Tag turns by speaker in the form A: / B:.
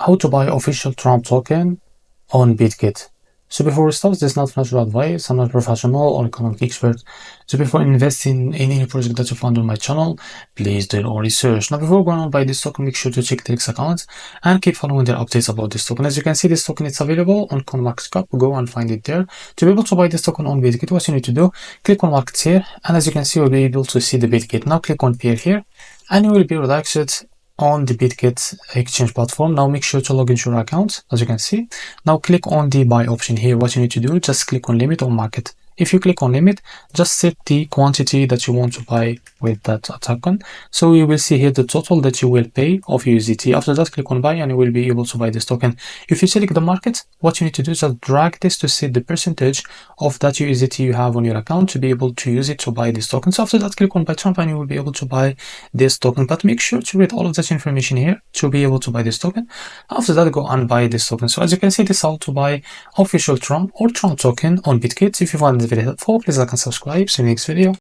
A: how to buy official Trump token on Bitget. So before we start, this is not financial advice. I'm not a professional or economic expert. So before investing in any project that you find on my channel, please do your own research. Now before going on buy this token, make sure to check the account and keep following their updates about this token. As you can see, this token is available on CoinMarketCap. Go and find it there. To be able to buy this token on Bitget, what you need to do, click on markets here, and as you can see, you'll be able to see the Bitget. Now click on pair here, and you will be relaxed on the Bitget exchange platform. Now make sure to log into your account, as you can see. Now click on the buy option here. What you need to do, just click on limit or market. If you click on limit, just set the quantity that you want to buy with that token. So you will see here the total that you will pay of USDT. After that, click on buy and you will be able to buy this token. If you select the market, what you need to do is just drag this to set the percentage of that USDT you have on your account to be able to use it to buy this token. So after that, click on buy Trump and you will be able to buy this token. But make sure to read all of that information here to be able to buy this token. After that, go and buy this token. So as you can see, this is how to buy official Trump or Trump token on Bitget. If you find this video helpful, please like and subscribe. See you in the next video.